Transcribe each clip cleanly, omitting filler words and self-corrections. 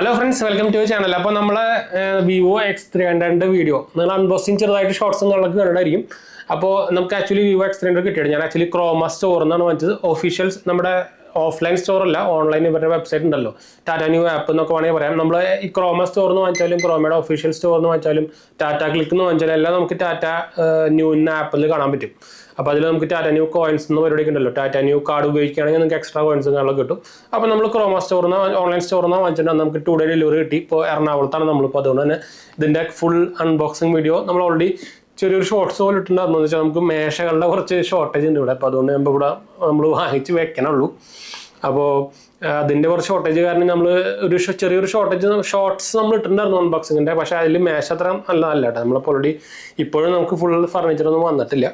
Hello friends, welcome to channel. അപ്പോൾ നമ്മളെ Vivo X300 video നിങ്ങൾ അൺബോക്സിങ് ചെറുതായിട്ട് ഷോർട്സും കാര്യങ്ങളൊക്കെ കണ്ടായിരിക്കും. അപ്പോൾ നമുക്ക് ആക്ച്വലി വിവോ X300 കിട്ടിയത് ഞാൻ ആക്ച്വലി ക്രോമ സ്റ്റോർ എന്നാണ് വാങ്ങിച്ചത്. ഒഫീഷ്യൽസ് നമ്മുടെ ഓഫ്ലൈൻ സ്റ്റോർ അല്ല, ഓൺലൈൻ ഇവരുടെ വെബ്സൈറ്റ് ഉണ്ടല്ലോ, ടാറ്റ ന്യൂ ആപ്പ് എന്നൊക്കെ വേണമെങ്കിൽ പറയാം. നമ്മൾ ഈ ക്രോമ സ്റ്റോറിൽ നിന്ന് വാങ്ങിച്ചാലും ക്രോമയുടെ ഒഫീഷ്യൽ സ്റ്റോറിൽ നിന്ന് വാങ്ങിച്ചാലും ടാറ്റ ക്ലിക്ക് എന്ന് വാങ്ങിച്ചാലും എല്ലാം നമുക്ക് ടാറ്റ ന്യൂ എന്ന ആപ്പിൽ കാണാൻ പറ്റും. അപ്പോൾ അതിൽ നമുക്ക് ടാറ്റ ന്യൂ കോയിൻസ് എന്ന പരിപാടിയൊക്കെ ഉണ്ടല്ലോ, ടാറ്റ ന്യൂ കാർഡ് ഉപയോഗിക്കുകയാണെങ്കിൽ നമുക്ക് എക്സ്ട്രാ കോയിൻസ് കാര്യങ്ങളൊക്കെ കിട്ടും. അപ്പോൾ നമ്മൾ ക്രോമ സ്റ്റോറിൽ നിന്ന് ഓൺലൈൻ സ്റ്റോറിൽ നിന്ന് വാങ്ങിച്ചിട്ടുണ്ടെങ്കിൽ നമുക്ക് 2 day ഡെലിവറി കിട്ടി. ഇപ്പോൾ എറണാകുളത്താണ് നമ്മളിപ്പോൾ. അതുകൊണ്ട് തന്നെ ഇതിൻ്റെ ഫുൾ അൺബോക്സിങ് വീഡിയോ നമ്മൾ ഓൾറെഡി ചെറിയൊരു ഷോർട്സ് പോലെ ഇട്ടുണ്ടായിരുന്നു. എന്ന് വെച്ചാൽ നമുക്ക് മേശകളുടെ കുറച്ച് ഷോർട്ടേജ് ഉണ്ട് ഇവിടെ. അപ്പോൾ അതുകൊണ്ട് നമ്മൾ ഇവിടെ നമ്മൾ വാങ്ങിച്ച് വെക്കണുള്ളൂ. അപ്പോൾ അതിൻ്റെ കുറച്ച് ഷോർട്ടേജ് കാരണം നമ്മൾ ഒരു ചെറിയൊരു ഷോർട്സ് നമ്മൾ ഇട്ടിട്ടുണ്ടായിരുന്നു അൺബോക്സിങ്ങിൻ്റെ. പക്ഷേ അതിൽ മേശ അത്ര നല്ലതല്ല കേട്ടോ. നമ്മളിപ്പോൾ ഓൾറെഡി ഇപ്പോഴും നമുക്ക് ഫുൾ ഫർണിച്ചറൊന്നും വന്നിട്ടില്ല.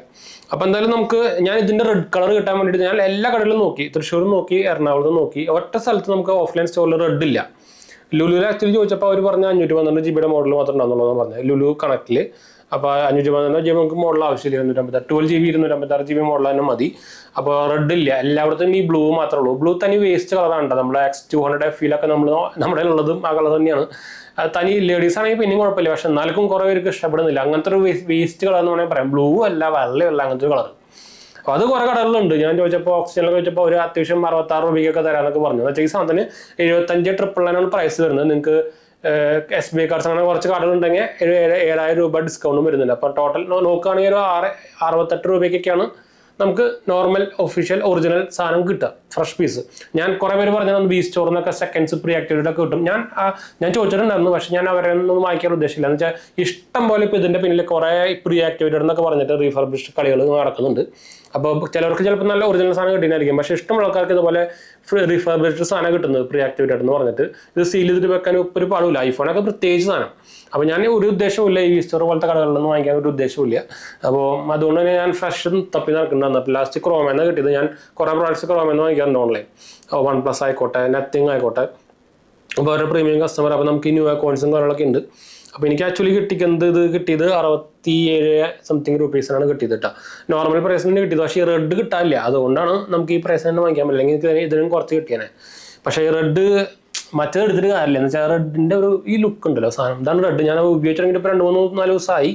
അപ്പോൾ എന്തായാലും ഞാൻ ഇതിൻ്റെ റെഡ് കളർ കിട്ടാൻ വേണ്ടിയിട്ട് ഞാൻ എല്ലാ കടകളിലും നോക്കി, തൃശ്ശൂരും നോക്കി, എറണാകുളത്തും നോക്കി. ഒറ്റ സ്ഥലത്ത് നമുക്ക് ഓഫ്ലൈൻ സ്റ്റോറിൽ റെഡ് ഇല്ല. ലുലുവിൽ ആക്ച്വലി ചോദിച്ചപ്പോൾ അവർ പറഞ്ഞ 512 GB മോഡൽ മാത്രം ഉണ്ടാകുന്നുള്ളതെന്ന് പറഞ്ഞത്, ലുലു കണക്റ്റിൽ. അപ്പോൾ 512 GB നമുക്ക് മോഡൽ ആവശ്യമില്ല. 12 GB 256 GB മോഡൽ തന്നെ മതി. അപ്പോൾ റെഡ് ഇല്ല. എല്ലായിടത്തും ഈ ബ്ലൂ മാത്രമേ ഉള്ളൂ. ബ്ലൂ തനി വേസ്റ്റ് കളറാണ്. നമ്മുടെ X200 FE-ലൊക്കെ നമ്മുടെ ഉള്ളതും ആ കളർ തന്നെയാണ്. തനി ലേഡീസ് ആണെങ്കിൽ പിന്നെയും കുഴപ്പമില്ല. പക്ഷെ എന്നാലും കുറേ പേർക്ക് ഇഷ്ടപ്പെടുന്നില്ല അങ്ങനത്തെ ഒരു വേസ്റ്റ് കളർ എന്ന് വേണമെങ്കിൽ പറയാം. ബ്ലൂ അല്ല, വെള്ളയല്ല, അങ്ങനത്തെ ഒരു കളർ. അപ്പോൾ അത് കുറേ കടകളിലുണ്ട്. ഞാൻ ചോദിച്ചപ്പോൾ ഓക്സിജനിലൊക്കെ ചോദിച്ചപ്പോൾ ഒരു അത്യാവശ്യം 66 രൂപയ്ക്കൊക്കെ തരാമെന്നൊക്കെ പറഞ്ഞു. എന്ന് വെച്ചാൽ ഈ സാധനത്തിന് 75,999 പ്രൈസ് വരുന്നത്. നിങ്ങൾക്ക് SBI കാർഡ്സ് അങ്ങനെ കുറച്ച് കാർഡുകളുണ്ടെങ്കിൽ 7,000 രൂപ ഡിസ്കൗണ്ടും വരുന്നുണ്ട്. അപ്പോൾ ടോട്ടൽ നോക്കുകയാണെങ്കിൽ ഒരു 68 രൂപയ്ക്കൊക്കെയാണ് നമുക്ക് നോർമൽ ഒഫീഷ്യൽ ഒറിജിനൽ സാധനം കിട്ടുക, ഫ്രഷ് പീസ്. ഞാൻ കുറേ പേര് പറഞ്ഞാൽ ബി സ്റ്റോറിൽ നിന്നൊക്കെ സെക്കൻഡ്സ് പ്രീ ആക്ടിവേറ്റഡ് ഒക്കെ കിട്ടും. ഞാൻ ചോദിച്ചിട്ടുണ്ടായിരുന്നു, പക്ഷെ ഞാൻ അവരെ ഒന്നും വാങ്ങിക്കാൻ ഉദ്ദേശിച്ചില്ല. എന്ന് വെച്ചാൽ ഇഷ്ടം പോലെ ഇപ്പോൾ ഇതിൻ്റെ പിന്നിൽ കുറേ പ്രീ ആക്ടിവേറ്റഡ് എന്നൊക്കെ പറഞ്ഞിട്ട് റീഫർബിഷ്ഡ് കളികൾ നടക്കുന്നുണ്ട്. അപ്പോൾ ചിലർക്ക് ചിലപ്പോൾ നല്ല ഒറിജിനൽ സാധനം കിട്ടിയായിരിക്കും. പക്ഷേ ഇഷ്ടമുള്ള ആൾക്കാർക്ക് ഇതുപോലെ റീഫർബിഷ്ഡ് സാധനം കിട്ടുന്നത് പ്രീ ആക്ടിവേറ്റഡ് എന്ന് പറഞ്ഞിട്ട് ഇത് സീൽ ചെയ്തിട്ട് വെക്കാൻ ഒരു പാടില്ല. ഐഫോണൊക്കെ പ്രത്യേകിച്ച് സാധനം. അപ്പോൾ ഞാൻ ഒരു ഉദ്ദേശമില്ല ഈ സ്റ്റോർ പോലത്തെ കടകളിലൊന്നും വാങ്ങിക്കാൻ ഒരു ഉദ്ദേശമില്ല. അപ്പോൾ അതുകൊണ്ട് തന്നെ ഞാൻ ഫ്രഷ് തപ്പി നടക്കുന്നുണ്ടായിരുന്നു. അപ്പോൾ ലാസ്റ്റ് ക്രോമെന്ന് കിട്ടിയത്. ഞാൻ കുറേ പ്രോഡക്ട്സ് ക്രോമെന്ന് വാങ്ങിക്കാറുണ്ട് ഓൺലൈൻ. OnePlus ആയിക്കോട്ടെ, നത്തിങ് ആയിക്കോട്ടെ. അപ്പോൾ ഓരോ പ്രീമിയം കസ്റ്റമർ. അപ്പോൾ നമുക്ക് ഈ ന്യൂ അക്കൗണ്ട്സും കാര്യങ്ങളൊക്കെ ഉണ്ട്. അപ്പോൾ എനിക്ക് ആക്ച്വലി കിട്ടിയത് 67 സംതിങ് രൂപീസിനാണ് കിട്ടിയത് കേട്ടോ. നോർമൽ പ്രൈസിന് കിട്ടിയത്. പക്ഷേ ഈ റെഡ് കിട്ടാനില്ല. അതുകൊണ്ടാണ് നമുക്ക് ഈ പ്രൈസ് തന്നെ വാങ്ങിക്കാൻ പറ്റില്ല. അല്ലെങ്കിൽ ഇതിനും കുറച്ച് കിട്ടിയാനെ. പക്ഷേ ഈ റെഡ് മറ്റേത് എടുത്തിട്ട് കാര്യമില്ല. എന്ന് വെച്ചാൽ റെഡിൻ്റെ ഈ ലുക്ക് ഉണ്ടല്ലോ സാധനം, ഇതാണ് റെഡ്. ഞാൻ ഉപയോഗിച്ചിട്ടുണ്ടെങ്കിൽ ഇപ്പോൾ 2-3-4 ദിവസമായി.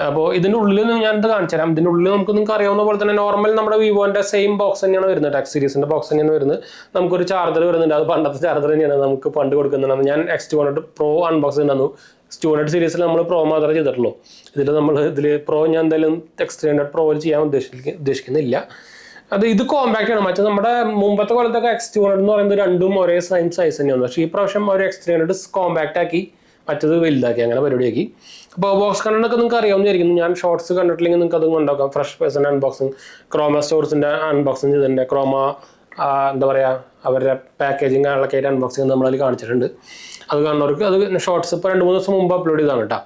അപ്പോൾ ഇതിൻ്റെ ഉള്ളിൽ ഞാനിത് കാണിച്ചു തരാം. ഇതിൻ്റെ ഉള്ളിൽ നിങ്ങൾക്ക് അറിയാവുന്ന പോലെ തന്നെ നോർമൽ നമ്മുടെ വിവോൻ്റെ സെയിം ബോക്സ് തന്നെയാണ് വരുന്നത്. X സീരീസിൻ്റെ ബോക്സ് തന്നെയാണ് വരുന്നത്. നമുക്കൊരു ചാർജർ വരുന്നുണ്ട്. അത് പണ്ടത്തെ ചാർജർ തന്നെയാണ് നമുക്ക് പണ്ട് കൊടുക്കുന്നുണ്ട്. ഞാൻ X200 Pro അൺബോക്സ് ചെയ്യുന്നു. 200 സീരീസിൽ നമ്മൾ പ്രോ മാത്രമേ ചെയ്തിട്ടുള്ളൂ. ഇതിൽ പ്രോ ഞാൻ എന്തായാലും X300 Pro ചെയ്യാൻ ഉദ്ദേശിക്കുന്നില്ല. ഇത് കോമ്പാക്റ്റ് ആണ്. മറ്റേ നമ്മുടെ മുമ്പത്തെ കൊല്ലത്തൊക്കെ X200 എന്ന് പറയുന്നത് രണ്ടും ഒരേ സൈസ് തന്നെയാണ്. പക്ഷേ ഈ പ്രാവശ്യം ഒരു X300 കോമ്പാക്റ്റ് ആക്കി, മറ്റത് വലുതാക്കി, അങ്ങനെ പരിപാടിയാക്കി. അപ്പോൾ ബോക്സ് കണ്ടൊക്കെ നിങ്ങൾക്ക് അറിയാവുന്നതായിരിക്കും. ഞാൻ ഷോർട്സ് കണ്ടിട്ടില്ലെങ്കിൽ നിങ്ങൾക്ക് അതും കൊണ്ടുപോകാം. ഫ്രഷ് പേഴ്സൺ അൺബോക്സിങ്, ക്രോമ സ്റ്റോർസിൻ്റെ അൺബോക്സിങ് ചെയ്തിട്ടുണ്ട്. ക്രോമ എന്താ പറയുക, അവരുടെ പാക്കേജിങ് കാര്യങ്ങളൊക്കെ ആയിട്ട് അൺബോക്സിങ് നമ്മളതിൽ കാണിച്ചിട്ടുണ്ട്. അത് കാണുന്നവർക്ക് അത് ഷോർട്സ് ഇപ്പോൾ 2-3 ദിവസം മുമ്പ് അപ്ലോഡ് ചെയ്താണ് കേട്ടോ.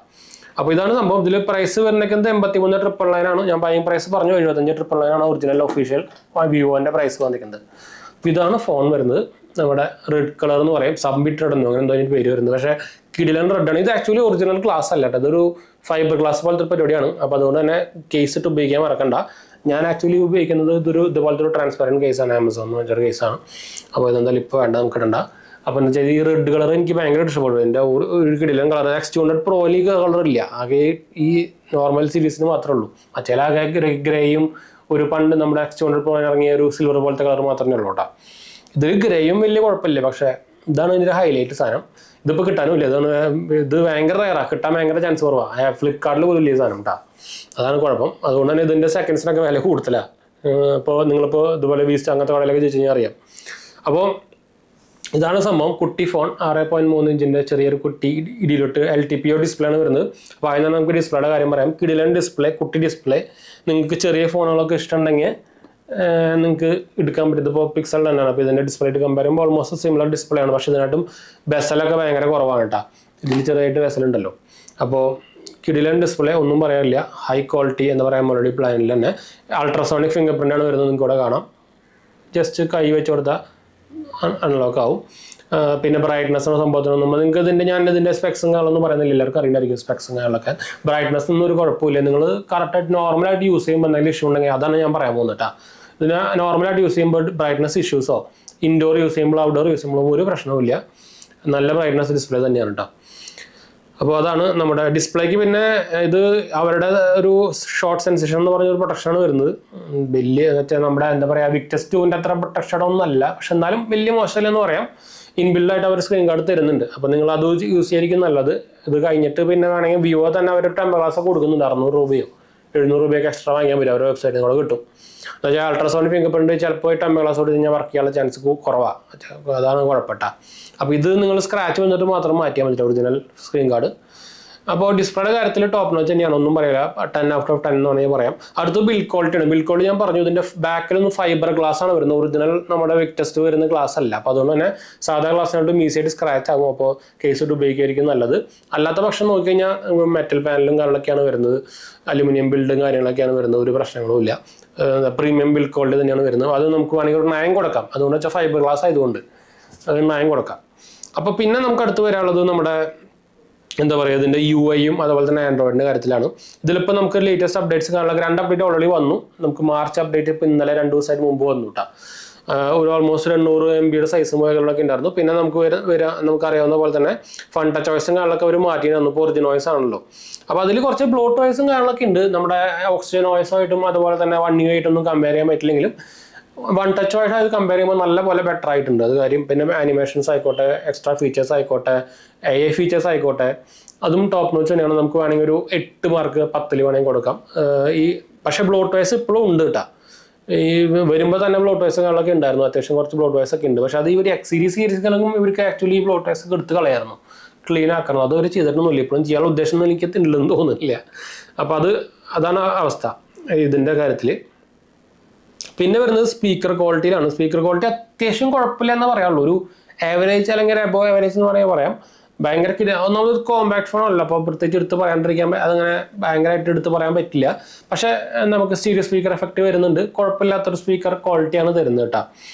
അപ്പോൾ ഇതാണ് സംഭവം. ഇതിൽ പ്രൈസ് വരുന്നത് 83,999 ആണ്. ഞാൻ ബൈങ് പ്രൈസ് പറഞ്ഞു 75,999 ആണ് ഒറിജിനൽ ഒഫീഷ്യൽ വിവോൻ്റെ പ്രൈസ് വന്നിരിക്കുന്നത്. അപ്പോൾ ഇതാണ് ഫോൺ വരുന്നത്. നമ്മുടെ റെഡ് കളർ എന്ന് പറയും, സബ്മിറ്റ് റെഡ് എന്നോ അങ്ങനെ എന്തോ അതിന് പേര് വരുന്നത്. പക്ഷേ കിടിലൻ റെഡാണ്. ഇത് ആക്ച്വലി ഒറിജിനൽ ഗ്ലാസ് അല്ല കേട്ടോ. ഇതൊരു ഫൈബർ ഗ്ലാസ് പോലത്തെ പരിപാടിയാണ്. അപ്പോൾ അതുകൊണ്ട് തന്നെ കേസ് ഇട്ട് ഉപയോഗിക്കാൻ മറക്കണ്ട. ഞാൻ ആക്ച്വലി ഉപയോഗിക്കുന്നത് ഇതുപോലത്തെ ഒരു ട്രാൻസ്പെറൻറ്റ് കേസാണ്. ആമസോൺ എന്ന് വെച്ചൊരു കേസാണ്. അപ്പോൾ ഇതെന്തായാലും ഇപ്പോൾ വേണ്ട, നമുക്ക് ഇടണ്ട. അപ്പോൾ എന്താ വെച്ചാൽ ഈ റെഡ് കളർ എനിക്ക് ഭയങ്കര ഇഷ്ടപ്പെടും. എൻ്റെ ഒരു കിടിലൻ കളർ. X200 Proയിൽ കളർ ഇല്ല. ആകെ ഈ നോർമൽ സീരീസിന് മാത്രമേ ഉള്ളൂ. മറ്റേ ആകെ ഗ്രേയും ഒരു പണ്ട് നമ്മുടെ X200 Pro ഇറങ്ങിയ ഒരു സിൽവർ പോലത്തെ കളർ മാത്രമേ ഉള്ളൂ കേട്ടോ. ഇതിൽ ഗ്രേയും വലിയ കുഴപ്പമില്ല. പക്ഷേ ഇതാണ് ഇതിൻ്റെ ഹൈലൈറ്റ് സാധനം. ഇതിപ്പോൾ കിട്ടാനും ഇല്ല. ഇത് ഭയങ്കര റയറാണ്. കിട്ടാൻ ഭയങ്കര ചാൻസ് കുറവാണ്. ഫ്ലിപ്കാർട്ടിൽ പോലും ഇല്ല സാധനം കേട്ടോ. അതാണ് കുഴപ്പം. അതുകൊണ്ട് തന്നെ ഇതിൻ്റെ സെക്കൻഡ്സിനൊക്കെ വില കൂടുതലാണ്. ഇപ്പോൾ നിങ്ങളിപ്പോൾ ഇതുപോലെ വീസ്റ്റ് അങ്ങനത്തെ കടയിലൊക്കെ ചോദിച്ചു കഴിഞ്ഞാൽ അറിയാം. അപ്പോൾ ഇതാണ് സംഭവം. കുട്ടി ഫോൺ 6.3 ഇഞ്ചിൻ്റെ ചെറിയൊരു കുട്ടി ഇടിയിലോട്ട് LTPO ഡിസ്പ്ലേ ആണ് വരുന്നത്. അപ്പോൾ അതിന് നമുക്ക് ഡിസ്പ്ലേയുടെ കാര്യം പറയാം. കിടിലൻ ഡിസ്പ്ലേ, കുട്ടി ഡിസ്പ്ലേ. നിങ്ങൾക്ക് ചെറിയ ഫോണുകളൊക്കെ ഇഷ്ടമുണ്ടെങ്കിൽ നിങ്ങൾക്ക് എടുക്കാൻ പറ്റും. ഇപ്പോൾ പിക്സൽ തന്നെയാണ്. അപ്പോൾ ഇതിൻ്റെ ഡിസ്പ്ലേ ആയിട്ട് കമ്പയർ ചെയ്യുമ്പോൾ ഓൾമോസ്റ്റ് സിമിലർ ഡിസ്പ്ലേ ആണ്. പക്ഷേ ഇതിനായിട്ടും ബെസലൊക്കെ ഭയങ്കര കുറവാണ് കേട്ടോ. ഇതിൽ ചെറിയായിട്ട് ബെസലുണ്ടല്ലോ. അപ്പോൾ കിടിലൻ ഡിസ്പ്ലേ, ഒന്നും പറയാനില്ല. ഹൈ ക്വാളിറ്റി എന്താ പറയുക, മോഡി പ്ലാനിൽ തന്നെ അൾട്രാസോണിക് ഫിംഗർ പ്രിൻ്റാണ് വരുന്നത്. നിങ്ങൾക്ക് ഇവിടെ കാണാം. ജസ്റ്റ് കൈ വെച്ച് കൊടുത്താൽ അൺലോക്ക് ആവും. പിന്നെ ബ്രൈറ്റ്നസ് സംഭവത്തിനൊന്നും നിങ്ങൾക്ക് ഞാനിതിൻ്റെ സ്പെക്സും കാര്യങ്ങളൊന്നും പറയുന്നില്ല. എല്ലാവർക്കും അറിയായിരിക്കും സ്പെക്സും കാര്യങ്ങളൊക്കെ. ബ്രൈറ്റ്നസ് ഒന്നും ഒരു കുഴപ്പമില്ല. നിങ്ങൾ കറക്റ്റായിട്ട് നോർമലായിട്ട് യൂസ് ചെയ്യുമ്പോൾ എന്തെങ്കിലും ഇഷ്യൂ ഉണ്ടെങ്കിൽ അതാണ് ഞാൻ പറയാൻ പോകുന്നത് കേട്ടോ. ഇതിന് നോർമലായിട്ട് യൂസ് ചെയ്യുമ്പോൾ ബ്രൈറ്റ്നസ് ഇഷ്യൂസോ ഇൻഡോർ യൂസ് ചെയ്യുമ്പോൾ ഔട്ട്ഡോർ യൂസ് ചെയ്യുമ്പോൾ ഒരു പ്രശ്നവുമില്ല. നല്ല ബ്രൈറ്റ്നസ് ഡിസ്പ്ലേ തന്നെയാണ് കേട്ടോ. അപ്പോൾ അതാണ് നമ്മുടെ ഡിസ്പ്ലേക്ക്. പിന്നെ ഇത് അവരുടെ ഒരു ഷോർട്ട് സെൻസേഷൻ എന്ന് പറഞ്ഞൊരു പ്രൊട്ടക്ഷനാണ് വരുന്നത്. വലിയ വെച്ചാൽ നമ്മുടെ എന്താ പറയുക വിക്ടസ് 2ൻ്റെ അത്ര പ്രൊട്ടക്ഷൻ ഒന്നും അല്ല, പക്ഷെ എന്നാലും വലിയ മോശമില്ലെന്ന് പറയാം. ഇൻബിൽഡായിട്ട് അവർ സ്ക്രീൻ ഗാർഡ് തരുന്നുണ്ട്. അപ്പോൾ നിങ്ങൾ അത് യൂസ് ചെയ്യായിരിക്കും നല്ലത്. ഇത് കഴിഞ്ഞിട്ട് പിന്നെ വേണമെങ്കിൽ വിവോ തന്നെ അവർ ടെമ്പർ ഗ്ലാസ് കൊടുക്കുന്നുണ്ട്. 600 രൂപയോ 700 രൂപയൊക്കെ എക്സ്ട്രാ വാങ്ങിക്കാൻ പറ്റും അവരുടെ വെബ്സൈറ്റിൽ നിങ്ങൾ കിട്ടും. എന്നുവെച്ചാൽ അൾട്രാസൗണ്ട് ഫിംഗർ പ്രിന്റ് ചിലപ്പോൾ ടെമ്പർ ഗ്ലാസ് കൊടുത്ത് കഴിഞ്ഞാൽ വർക്ക് ചെയ്യാനുള്ള ചാൻസ് കുറവാണ്. അതാണ് കുഴപ്പമില്ല. അപ്പോൾ ഇത് നിങ്ങൾ സ്ക്രാച്ച് വന്നിട്ട് മാത്രം മാറ്റിയാൽ മതി ഒറിജിനൽ സ്ക്രീൻ ഗാർഡ്. അപ്പോൾ ഡിസ്പ്ലേയുടെ കാര്യത്തിൽ ടോപ്പ് നോച്ച് തന്നെയാണ്, ഒന്നും പറയില്ല. 10 ഔട്ട് ഓഫ് 10 എന്ന് വേണമെങ്കിൽ പറയാം. അടുത്ത് ബിൽഡ് ക്വാളിറ്റിയാണ്. ബിൽഡ് ക്വാളിറ്റി ഞാൻ പറഞ്ഞു, ഇതിൻ്റെ ബാക്കിലൊന്നും ഫൈബർ ഗ്ലാസ് ആണ് വരുന്നത്, ഒറിജിനൽ നമ്മുടെ വിക്ടസ്റ്റ് വരുന്ന ഗ്ലാസ് അല്ല. അപ്പോൾ അതുകൊണ്ട് തന്നെ സാധാ ഗ്ലാസ്സിനായിട്ട് ഈസിയായിട്ട് സ്ക്രാച്ച് ആകും. അപ്പോൾ കേസ് ഇട്ട് ഉപയോഗിക്കുകയായിരിക്കും നല്ലത്. അല്ലാത്ത പക്ഷം നോക്കിക്കഴിഞ്ഞാൽ മെറ്റൽ പാനലും കാര്യങ്ങളൊക്കെയാണ് വരുന്നത്, അലുമിനിയം ബിൽഡും കാര്യങ്ങളൊക്കെയാണ് വരുന്നത്, ഒരു പ്രശ്നങ്ങളും ഇല്ല. പ്രീമിയം ബിൽഡ് ക്വാളിറ്റി തന്നെയാണ് വരുന്നത്. അത് നമുക്ക് വേണമെങ്കിൽ ഒരു നയം കൊടുക്കാം. അതുകൊണ്ട് വെച്ചാൽ ഫൈബർ ഗ്ലാസ് ആയതുകൊണ്ട് അത് നയം കൊടുക്കാം. അപ്പോൾ പിന്നെ നമുക്ക് അടുത്ത് വരാനുള്ളത് നമ്മുടെ എന്താ പറയുക ഇതിൻ്റെ UI-യും അതുപോലെ തന്നെ ആൻഡ്രോയിഡിൻ്റെ കാര്യത്തിലാണ്. ഇതിലിപ്പോൾ നമുക്ക് ലേറ്റസ്റ്റ് അപ്ഡേറ്റ്സ് കാണാനുള്ള 2 അപ്ഡേറ്റ് ഓൾറെഡി വന്നു. നമുക്ക് മാർച്ച് അപ്ഡേറ്റ് ഇപ്പോൾ ഇന്നലെ 2 ദിവസമായിട്ട് മുമ്പ് വന്നു കേട്ടോ. ഒരു ഓൾമോസ്റ്റ് 200 MB സൈസ് മുകളിലൊക്കെ ഉണ്ടായിരുന്നു. പിന്നെ നമുക്ക് അറിയാവുന്ന പോലെ തന്നെ ഫൺ ടച്ച് വോയിസും കാര്യങ്ങളൊക്കെ അവർ മാറ്റിയിരുന്നു. ഇപ്പോൾ ഒറിജിനൽ വോയിസ് ആണല്ലോ. അപ്പോൾ അതിൽ കുറച്ച് ബ്ലോട്ട് വോയിസും കാര്യങ്ങളൊക്കെ ഉണ്ട്. നമ്മുടെ ഓക്സിജൻ വോയിസായിട്ടും അതുപോലെ തന്നെ വണ്ണിങ് ആയിട്ടൊന്നും കമ്പയർ ചെയ്യാൻ പറ്റില്ലെങ്കിലും വൺ ടച്ച് ആയിട്ട് അത് കമ്പയർ ചെയ്യുമ്പോൾ നല്ല പോലെ ബെറ്റർ ആയിട്ടുണ്ട് അത് കാര്യം. പിന്നെ ആനിമേഷൻസ് ആയിക്കോട്ടെ, എക്സ്ട്രാ ഫീച്ചേഴ്സ് ആയിക്കോട്ടെ, AI ഫീച്ചേഴ്സ് ആയിക്കോട്ടെ, അതും ടോപ്പ് നോച്ച് തന്നെയാണ്. നമുക്ക് വേണമെങ്കിൽ ഒരു 8 മാർക്ക് 10 വേണമെങ്കിൽ കൊടുക്കാം. പക്ഷേ ബ്ലോട്ട് വോയിസ് ഇപ്പോഴും ഉണ്ട് കേട്ടോ. ഈ വരുമ്പോൾ തന്നെ ബ്ലോട്ട് വോയിസ് കാര്യങ്ങളൊക്കെ ഉണ്ടായിരുന്നു, അത്യാവശ്യം കുറച്ച് ബ്ലോട്ട് വോയിസ് ഒക്കെ ഉണ്ട്. പക്ഷേ അത് ഇവർ സീരീസിലും ഇവർക്ക് ആക്ച്വലി ഈ ബ്ലോട്ട് വോയിസ് ഒക്കെ എടുത്ത് കളയായിരുന്നു, ക്ലീൻ ആക്കണം. അത് അവർ ചെയ്തിട്ടൊന്നുമില്ല, ഇപ്പോഴും ചെയ്യാനുള്ള ഉദ്ദേശം എനിക്ക് ഉണ്ടെന്ന് തോന്നുന്നില്ല. അപ്പോൾ അതാണ് അവസ്ഥ ഇതിൻ്റെ കാര്യത്തിൽ. പിന്നെ വരുന്നത് സ്പീക്കർ ക്വാളിറ്റിയിലാണ്. സ്പീക്കർ ക്വാളിറ്റി അത്യാവശ്യം കുഴപ്പമില്ല എന്ന് പറയാനുള്ളൂ. ഒരു ആവറേജ് അല്ലെങ്കിൽ എബോ ആവറേജ് എന്ന് പറയാം. ഭയങ്കര ഒന്നാമത് കോമ്പാക്ട് ഫോൺ അല്ല, അപ്പോൾ പ്രത്യേകിച്ച് എടുത്ത് പറയാണ്ടിരിക്കാൻ അതങ്ങനെ ഭയങ്കരമായിട്ട് എടുത്ത് പറയാൻ പറ്റില്ല. പക്ഷേ നമുക്ക് സ്റ്റീരിയോ സ്പീക്കർ എഫക്റ്റ് വരുന്നുണ്ട്, കുഴപ്പമില്ലാത്തൊരു സ്പീക്കർ ക്വാളിറ്റിയാണ് തരുന്നത് കേട്ടോ.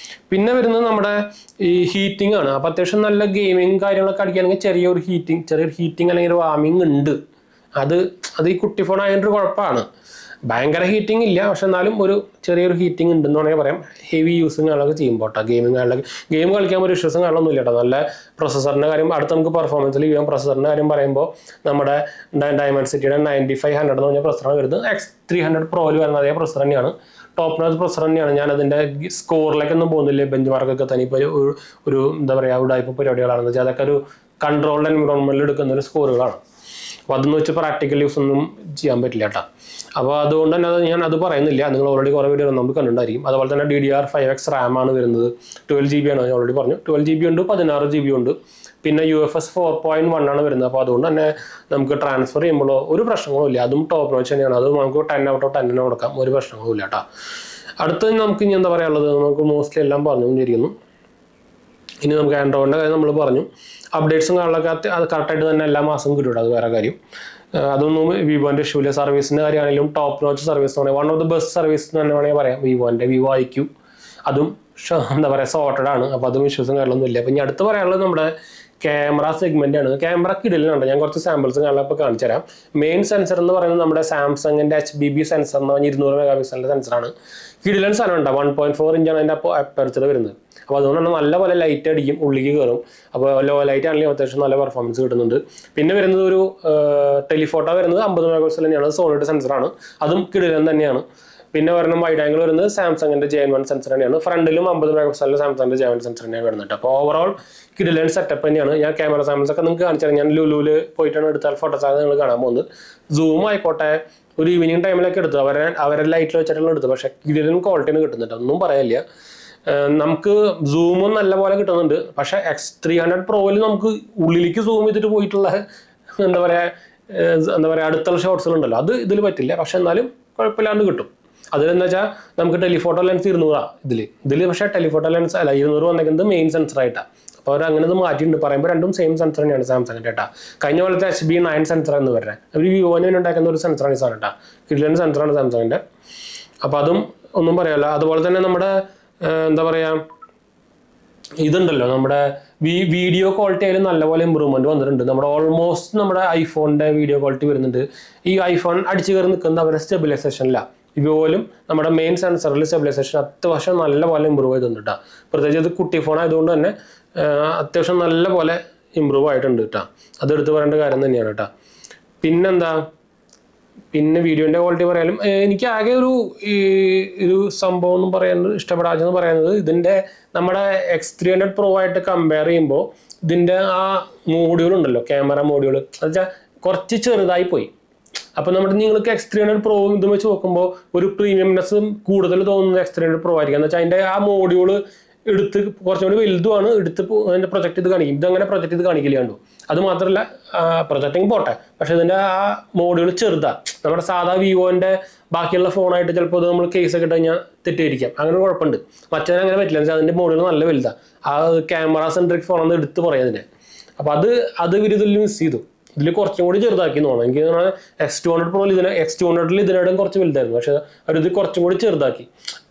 പിന്നെ വരുന്നത് നമ്മുടെ ഈ ഹീറ്റിംഗ് ആണ്. അപ്പോൾ അത്യാവശ്യം നല്ല ഗെയിമിങ് കാര്യങ്ങളൊക്കെ അടിക്കുകയാണെങ്കിൽ ചെറിയൊരു ഹീറ്റിംഗ് അല്ലെങ്കിൽ ഒരു വാമിങ് ഉണ്ട്. അത് ഈ കുട്ടി ഫോൺ ആയതിൻ്റെ കുഴപ്പമാണ്. ഭയങ്കര ഹീറ്റിംഗ് ഇല്ല, പക്ഷെ എന്നാലും ചെറിയൊരു ഹീറ്റിംഗ് ഉണ്ടെന്ന് വേണമെങ്കിൽ പറയാം. ഹെവി യൂസും കാര്യങ്ങളൊക്കെ ചെയ്യുമ്പോൾ കേട്ടോ. ഗെയിം കളിക്കാൻ ഒരു ഇഷ്യൂസും കാര്യങ്ങളൊന്നും ഇല്ല കേട്ടോ. നല്ല പ്രൊസസ്സറിൻ്റെ കാര്യം അടുത്ത് നമുക്ക് പെർഫോമൻസിൽ ചെയ്യാം. പ്രൊസസ്സറിൻ്റെ കാര്യം പറയുമ്പോൾ നമ്മുടെ ഡയമൻസിറ്റിയുടെ 9500 എന്ന് പറഞ്ഞ പ്രൊസസ്സറാണ് വരുന്നത്. X300 Proയിൽ വരുന്ന അതേ പ്രൊസസ്സർ തന്നെയാണ്, ടോപ്പ് നോച്ച് പ്രൊസസ്സർ തന്നെയാണ്. ഞാൻ അതിൻ്റെ സ്കോറിലേക്കൊന്നും പോകുന്നില്ല. ബെഞ്ച് മാർക്കൊക്കെ തന്നെ ഇപ്പോൾ ഒരു എന്താ പറയുക ഉടായ്പ പരിപാടികളാണെന്ന് വെച്ചാൽ അതൊക്കെ ഒരു കൺട്രോൾഡ് എൻവിറോൺമെൻറ്റിൽ എടുക്കുന്ന ഒരു സ്കോറുകളാണ്. അപ്പോൾ അതെന്ന് വെച്ചാൽ പ്രാക്ടിക്കൽ യൂസ് ഒന്നും ചെയ്യാൻ പറ്റില്ല കേട്ടോ. അപ്പോൾ അതുകൊണ്ട് തന്നെ ഞാൻ അത് പറയുന്നില്ല, നിങ്ങൾ ഓൾറെഡി കുറേ വീഡിയോ നമുക്ക് കണ്ടിട്ടുണ്ടായിരിക്കും. അതുപോലെ തന്നെ DDR5X RAM ആണ് വരുന്നത്. 12 GB ആണ്, ഞാൻ ഓൾറെഡി പറഞ്ഞു. 12 GB ഉണ്ട്, 16 GB ഉണ്ട്. പിന്നെ UFS 4.1 ആണ് വരുന്നത്. അപ്പോൾ അതുകൊണ്ട് തന്നെ നമുക്ക് ട്രാൻസ്ഫർ ചെയ്യുമ്പോഴോ ഒരു പ്രശ്നങ്ങളും ഇല്ല. അതും ടോപ്പ് നോച്ച് തന്നെയാണ്. അത് നമുക്ക് 10 ഔട്ട് ഓഫ് 10 കൊടുക്കാം, ഒരു പ്രശ്നങ്ങളും ഇല്ല കേട്ടോ. അടുത്ത് നമുക്ക് ഇനി എന്താ പറയാനുള്ളത്, നമുക്ക് മോസ്റ്റ്ലി എല്ലാം പറഞ്ഞുകൊണ്ടിരിക്കുന്നു. ഇനി നമുക്ക് ആൻഡ്രോയിഡിൻ്റെ കാര്യം നമ്മൾ പറഞ്ഞു. അപ്ഡേറ്റ്സും കാര്യങ്ങളൊക്കെ അത് കറക്റ്റായിട്ട് തന്നെ എല്ലാ മാസവും കിട്ടും, അത് വേറെ കാര്യം. അതൊന്നും വിവോൻ്റെ ഇഷ്യൂല. സർവീസിൻ്റെ കാര്യമാണെങ്കിലും ടോപ്പ് നോച്ച് സർവീസ് എന്ന് പറയുന്നത് one of the best service എന്ന് തന്നെ വേണമെങ്കിൽ പറയാം. വിവോ IQ അതും എന്താ പറയുക സോർട്ടഡ് ആണ്. അപ്പോൾ അതും ഇഷ്യൂസും കാര്യങ്ങളൊന്നും ഇല്ല. അപ്പോൾ ഇനി അടുത്ത് പറയാനുള്ളത് നമ്മുടെ ക്യാമറ സെഗ്മെൻ്റ് ആണ്. ക്യാമറ കിടലുണ്ട്. ഞാൻ കുറച്ച് സാമ്പിൾസും കാര്യങ്ങളൊക്കെ കാണിച്ചു തരാം. മെയിൻ സെൻസർ എന്ന് പറയുന്നത് നമ്മുടെ സാംസങ്ങിൻ്റെ HBB സെൻസർ എന്ന് പറഞ്ഞാൽ 200 മെഗാപിക്സലിൻ്റെ സെൻസറാണ്. കിടിലൻ സാധനം ഉണ്ടാവും. 1.4 ഇഞ്ചാണ് അതിൻ്റെ അപ്പർച്ചർ വരുന്നത്. അപ്പോൾ അതുകൊണ്ട് തന്നെ നല്ല പോലെ ലൈറ്റ് അടിക്കും, ഉള്ളിലേക്ക് കയറും. അപ്പോൾ ലോ ലൈറ്റ് ആണെങ്കിലും അത്യാവശ്യം നല്ല പെർഫോമൻസ് കിട്ടുന്നുണ്ട്. പിന്നെ വരുന്നത് ഒരു ടെലിഫോട്ടോ വരുന്നത് 50 മെഗാപിക്സൽ തന്നെയാണ്, സോണിയുടെ സെൻസറാണ്. അതും കിടിലൻ തന്നെയാണ്. പിന്നെ ഒരെണ്ണം വൈഡ് ആംഗിൾ വരുന്നത് സാംസങ്ങിൻ്റെ J1 സെൻസർ തന്നെയാണ്. ഫ്രണ്ടിലും 50 മെഗാപിക്സലിൻ്റെ സാംസങ്ങിൻ്റെ J1 സെൻസർ തന്നെയാണ് വരുന്നത്. അപ്പോൾ ഓവറോൾ കിടിലൻ സെറ്റപ്പ് തന്നെയാണ്. ഞാൻ ക്യാമറ സാമ്പിൾസ് ഒക്കെ നിങ്ങൾക്ക് കാണിച്ചു തരാം. ഞാൻ ലുലുവിൽ പോയിട്ടാണ് എടുത്താൽ ഫോട്ടോസ് നിങ്ങൾ കാണാൻ പോകുന്നത്. സൂം ആയിക്കോട്ടെ, ഒരു ഈവനിങ് ടൈമിലൊക്കെ എടുത്തു, അവരെ ലൈറ്റിൽ വെച്ചിട്ടുള്ള എടുത്തു. പക്ഷേ കിടിലൻ ക്വാളിറ്റിയാണ് കിട്ടുന്നുണ്ട്, ഒന്നും പറയാനില്ല. നമുക്ക് സൂമും നല്ല പോലെ കിട്ടുന്നുണ്ട്. പക്ഷേ X300 Proയിൽ നമുക്ക് ഉള്ളിലേക്ക് സൂം ചെയ്തിട്ട് പോയിട്ടുള്ള എന്താ പറയുക അടുത്തുള്ള ഷോട്ട്സുകളുണ്ടല്ലോ, അത് ഇതിൽ പറ്റില്ല. പക്ഷെ എന്നാലും കുഴപ്പമില്ലാണ്ട് കിട്ടും. അതിലെന്ന് വെച്ചാൽ നമുക്ക് ടെലിഫോട്ടോ ലെൻസ് 200 ഇതിൽ പക്ഷേ ടെലിഫോട്ടോ ലെൻസ് അല്ല 200 വന്നേക്കുന്നത് മെയിൻ സെൻസറായിട്ടാണ്. അപ്പോൾ അവർ അങ്ങനെ മാറ്റിയിട്ടുണ്ട്. പറയുമ്പോൾ രണ്ടും സെയിം സെൻസർ തന്നെയാണ് സാംസങ്ങിൻ്റെ കേട്ടോ. കഴിഞ്ഞ പോലത്തെ HB9 സെൻസർ എന്ന് പറഞ്ഞാൽ അവർ വിവോന് ഉണ്ടാക്കുന്ന ഒരു സെൻസറാണ് ഈ സാധനം കേട്ടോ. കിടിലൻ സെൻസറാണ് സാംസങ്ങിൻ്റെ. അപ്പോൾ അതും ഒന്നും പറയാമല്ലോ. അതുപോലെ തന്നെ നമ്മുടെ എന്താ പറയുക ഇതുണ്ടല്ലോ, നമ്മുടെ വീഡിയോ ക്വാളിറ്റി ആയാലും നല്ലപോലെ ഇമ്പ്രൂവ്മെൻറ്റ് വന്നിട്ടുണ്ട്. നമ്മുടെ ഓൾമോസ്റ്റ് നമ്മുടെ ഐഫോണിൻ്റെ വീഡിയോ ക്വാളിറ്റി വരുന്നുണ്ട്. ഈ ഐഫോൺ അടിച്ചു കയറി നിൽക്കുന്നത് അവരുടെ സ്റ്റെബിലൈസേഷനിലാണ്. ഇതുപോലും നമ്മുടെ മെയിൻ സെൻസറിൽ സ്റ്റെബിലൈസേഷൻ അത്യാവശ്യം നല്ല പോലെ ഇമ്പ്രൂവ് ചെയ്തിട്ടുണ്ട് കേട്ടോ. പ്രത്യേകിച്ച് ഇത് കുട്ടി ഫോൺ ആയതുകൊണ്ട് തന്നെ അത്യാവശ്യം നല്ല പോലെ ഇമ്പ്രൂവ് ആയിട്ടുണ്ട് കേട്ടോ. അത് എടുത്ത് പറയേണ്ട കാര്യം തന്നെയാണ് കേട്ടോ. പിന്നെന്താ, പിന്നെ വീഡിയോൻ്റെ ക്വാളിറ്റി പറയാനും എനിക്ക് ആകെ ഒരു സംഭവം ഒന്നും പറയാൻ ഇഷ്ടപ്പെടാച്ചെന്ന് പറയുന്നത്, ഇതിൻ്റെ നമ്മുടെ X300 Pro ആയിട്ട് കമ്പയർ ചെയ്യുമ്പോൾ ഇതിൻ്റെ ആ മോഡ്യൂൾ ഉണ്ടല്ലോ, ക്യാമറ മോഡ്യൂൾ, എന്ന് വെച്ചാൽ കുറച്ച് ചെറുതായി പോയി. അപ്പോൾ നിങ്ങൾക്ക് X300 Pro ഇതും വെച്ച് നോക്കുമ്പോൾ ഒരു പ്രീമിയംനെസ് കൂടുതൽ തോന്നുന്നത് X300 Pro ആയിരിക്കും. എന്ന് വെച്ചാൽ അതിൻ്റെ ആ മോഡ്യൂൾ എടുത്ത് കുറച്ചും കൂടി വലുതുമാണ്, എടുത്ത് അതിൻ്റെ പ്രൊജക്റ്റ് ഇത് കാണിക്കും. ഇതങ്ങനെ പ്രൊജക്റ്റ് ഇത് കാണിക്കില്ല കണ്ടു. അത് മാത്രമല്ല പ്രൊജക്റ്റിങ് പോട്ടെ, പക്ഷെ ഇതിൻ്റെ ആ മോഡ്യൂൾ ചെറുതാണ്. നമ്മുടെ സാധാ വിവോൻ്റെ ബാക്കിയുള്ള ഫോണായിട്ട് ചിലപ്പോൾ അത് നമ്മൾ കേസൊക്കെ ഇട്ട് കഴിഞ്ഞാൽ തെറ്റിയിരിക്കാം, അങ്ങനെ കുഴപ്പമുണ്ട്. മറ്റേ അങ്ങനെ പറ്റില്ല, എന്ന് വെച്ചാൽ അതിൻ്റെ മോഡ്യൂൾ നല്ല വലുതാണ്. ആ ക്യാമറ സെൻട്രിക് ഫോണെന്ന് എടുത്ത് പറയാം അതിനെ. അപ്പോൾ അത് ഇവർ ഇതിൽ മിസ് ചെയ്തു. ഇതിൽ കുറച്ചും കൂടി ചെറുതാക്കി തോന്നുന്നു എനിക്ക്. X200 Pro X200 ഇതിനോടും കുറച്ച് വലുതായിരുന്നു, പക്ഷെ അവരിത് കുറച്ചും കൂടി ചെറുതാക്കി.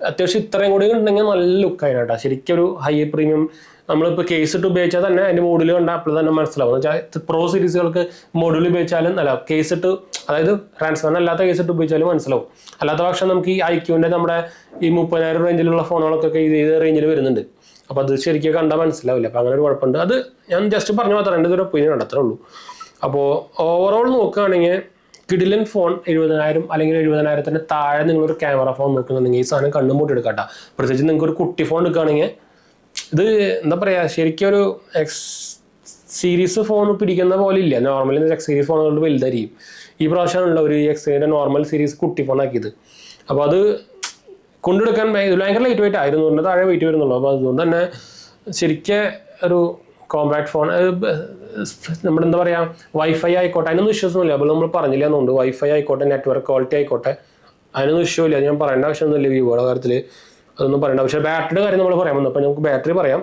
അത്യാവശ്യം ഇത്രയും കൂടി ഉണ്ടെങ്കിൽ നല്ല ലുക്കായി കേട്ടോ. ശരിക്കും ഒരു ഹൈ പ്രീമിയം, നമ്മളിപ്പോൾ കേസ് ഇട്ട് ഉപയോഗിച്ചാൽ തന്നെ അതിൻ്റെ മോഡ്യൂൾ കണ്ടാൽ അപ്പോൾ തന്നെ മനസ്സിലാവും. എന്ന് വെച്ചാൽ പ്രോ സീരീസുകൾക്ക് മോഡ്യൂൾ ഉപയോഗിച്ചാലും അല്ല, കേസ് ഇട്ട്, അതായത് ട്രാൻസ്ഫർ അല്ലാത്ത കേസ് ഇട്ട് ഉപയോഗിച്ചാലും മനസ്സിലാവും. അല്ലാത്ത പക്ഷം നമുക്ക് ഈ IQൻ്റെ നമ്മുടെ ഈ 30,000 റേഞ്ചിലുള്ള ഫോണുകളൊക്കെ ഇത് റേഞ്ചിൽ വരുന്നുണ്ട്. അപ്പോൾ അത് ശരിക്കും കണ്ടാൽ മനസ്സിലാവില്ല. അപ്പോൾ അങ്ങനെ ഒരു കുഴപ്പമുണ്ട്. അത് ഞാൻ ജസ്റ്റ് പറഞ്ഞു മാത്രമേ, എൻ്റെ ഒരു ഒപ്പീനിയൻ ഉണ്ട്, അത്രേ ഉള്ളൂ. അപ്പോൾ ഓവറോൾ നോക്കുകയാണെങ്കിൽ കിഡിലൻ ഫോൺ 70,000 അല്ലെങ്കിൽ 70,000 താഴെ നിങ്ങളൊരു ക്യാമറ ഫോൺ നോക്കുന്നുണ്ടെങ്കിൽ ഈ സാധനം കണ്ണും മൂട്ടി എടുക്കട്ടോ. പ്രത്യേകിച്ച് നിങ്ങൾക്ക് ഒരു കുട്ടി ഫോൺ എടുക്കുകയാണെങ്കിൽ ഇത് എന്താ പറയുക, ശരിക്കും ഒരു X സീരീസ് ഫോൺ പിടിക്കുന്ന പോലെ ഇല്ല. നോർമലി X സീരീസ് ഫോണുകളുടെ വലുതായിരിക്കും. ഈ പ്രാവശ്യമാണുള്ള ഒരു Xന്റെ നോർമൽ സീരീസ് കുട്ടി ഫോൺ ആക്കിയത്. അപ്പോൾ അത് കൊണ്ടെടുക്കാൻ ഭയങ്കര ലൈറ്റ് വെയിറ്റ്, 1,200 താഴെ വെയിറ്റ് വരുന്നുള്ളൂ. അപ്പോൾ അതുകൊണ്ട് തന്നെ ശരിക്കും ഒരു കോമ്പാക്ട് ഫോൺ, നമ്മുടെ എന്താ പറയുക, വൈഫൈ ആയിക്കോട്ടെ അതിനൊന്നും വിശ്വാസമില്ല. അപ്പോൾ നമ്മൾ പറഞ്ഞില്ല എന്നുണ്ട്, വൈഫൈ ആയിക്കോട്ടെ, നെറ്റ്വർക്ക് ക്വാളിറ്റി ആയിക്കോട്ടെ, അതിനൊന്നും ഇഷ്യമില്ല. ഞാൻ പറയേണ്ട ആവശ്യമൊന്നുമില്ല വിവോയുടെ കാര്യത്തിൽ, അതൊന്നും പറയേണ്ട. പക്ഷേ ബാറ്ററിയുടെ കാര്യം നമ്മൾ പറയാൻ വന്നു. അപ്പോൾ നമുക്ക് ബാറ്ററി പറയാം.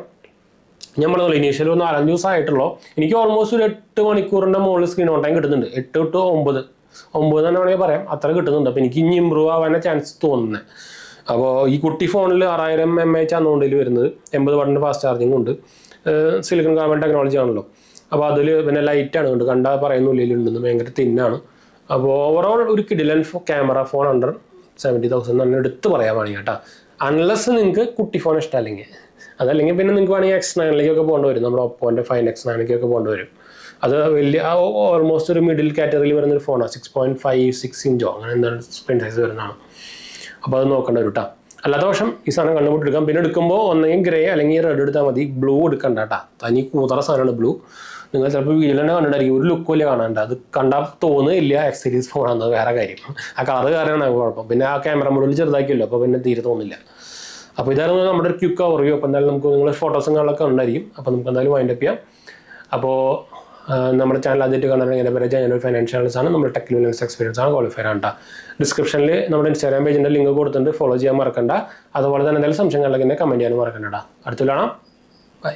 ഞാൻ പറഞ്ഞല്ലോ ഇനീഷ്യൽ ഒരു 4-5 ദിവസം ആയിട്ടുള്ളൂ. എനിക്ക് ഓൾമോസ്റ്റ് ഒരു 8 മണിക്കൂറിൻ്റെ മുകളിൽ സ്ക്രീൻ ഓൺ ടൈം കിട്ടുന്നുണ്ട്. 8 to 9 തന്നെ വേണമെങ്കിൽ പറയാം, അത്ര കിട്ടുന്നുണ്ട്. അപ്പോൾ എനിക്ക് ഇനി ഇമ്പ്രൂവ് ആവാനേ ചാൻസ് തോന്നുന്നത്. അപ്പോൾ ഈ കുട്ടി ഫോണിൽ 6000 mAh ആണ് ഇതിൽ വരുന്നത്. 80 വാട്ടിൻ്റെ ഫാസ്റ്റ് ചാർജിങ് ഉണ്ട്. സിലിക്കൺ കാർബൺ ടെക്നോളജി ആണല്ലോ. അപ്പോൾ അതിൽ പിന്നെ ലൈറ്റാണ് കൊണ്ട് കണ്ടാൽ പറയുന്നില്ല, ഉണ്ടെന്ന് ഭയങ്കര തിന്നാണ്. അപ്പോൾ ഓവറോൾ ഒരു കിഡിലൻ ക്യാമറ ഫോൺ അണ്ടർ 70,000 തന്നെ എടുത്ത് പറയാൻ വേണമെങ്കിൽ കേട്ടോ. അൺലെസ് നിങ്ങൾക്ക് കുട്ടി ഫോൺ ഇഷ്ടമല്ലെങ്കിൽ, അതല്ലെങ്കിൽ പിന്നെ നിങ്ങൾക്ക് വേണമെങ്കിൽ X9 പോകേണ്ടി വരും. നമ്മുടെ ഒപ്പോൻ്റെ 5X9 പോകേണ്ടി വരും. അത് വലിയ ഓൾമോസ്റ്റ് ഒരു മിഡിൽ കാറ്റഗറിയിൽ വരുന്നൊരു ഫോണാണ്. 6.56 ഇഞ്ചോ അങ്ങനെ എന്താണ് സ്ക്രീൻ സൈസ് വരുന്നതാണ്. അപ്പോൾ അത് നോക്കേണ്ട ഒരു കേട്ടോ. അല്ലാത്ത പക്ഷം ഈ സാധനം കണ്ടുപിടിച്ച് എടുക്കാം. പിന്നെ എടുക്കുമ്പോൾ ഒന്നെങ്കിൽ ഗ്രേ അല്ലെങ്കിൽ റെഡ് എടുത്താൽ മതി. ബ്ലൂ എടുക്കണ്ട കേട്ടോ, തനി കൂതറ സാധനമാണ് ബ്ലൂ. നിങ്ങൾ ചിലപ്പോൾ വീഡിയോയിൽ തന്നെ കണ്ടിട്ടായിരിക്കും, ഒരു ലുക്ക് വലിയ കാണാണ്ട്. അത് കണ്ടാൽ തോന്നുന്നില്ല X സീരീസ് ഫോണാണെന്നത് വേറെ കാര്യം. ആ കളറ് കാര്യമാണ് കുഴപ്പം. പിന്നെ ആ ക്യാമറ മോഡൽ ചെറുതാക്കിയല്ലോ, അപ്പോൾ പിന്നെ തീരെ തോന്നില്ല. അപ്പോൾ ഇതായിരുന്നു നമ്മുടെ ഒരു ക്വിക്ക് ഓവർവ്യൂ. അപ്പോൾ എന്തായാലും നമുക്ക് നിങ്ങൾ ഫോട്ടോസും കാര്യങ്ങളൊക്കെ ഉണ്ടായിരിക്കും. അപ്പോൾ നമുക്ക് എന്തായാലും വൈൻഡ് അപ്പ് ചെയ്യാം. അപ്പോൾ നമ്മുടെ ചാനൽ ആദ്യമായിട്ട് കാണാൻ എൻ്റെ പേര് ഞാനൊരു ഫൈനാൻഷ്യൽ അനലിസ്റ്റ് ആണ്. നമ്മുടെ ടെക് ലെവൽസ് എക്സ്പീരിയൻസ് ആണ്, ക്വാളിഫൈഡ് ആണ് കേട്ടോ. ഡിസ്ക്രിപ്ഷനിൽ നമ്മുടെ ഇൻസ്റ്റാഗ്രാം പേജിൻ്റെ ലിങ്ക് കൊടുത്തിട്ടുണ്ട്, ഫോളോ ചെയ്യാൻ മറക്കണ്ട. അതുപോലെ തന്നെ എന്തെങ്കിലും സംശയങ്ങളിലേക്ക് എന്നെ കമൻറ്റ് ചെയ്യാനും മറക്കണ്ട. അടുത്ത കാണാം, ബൈ.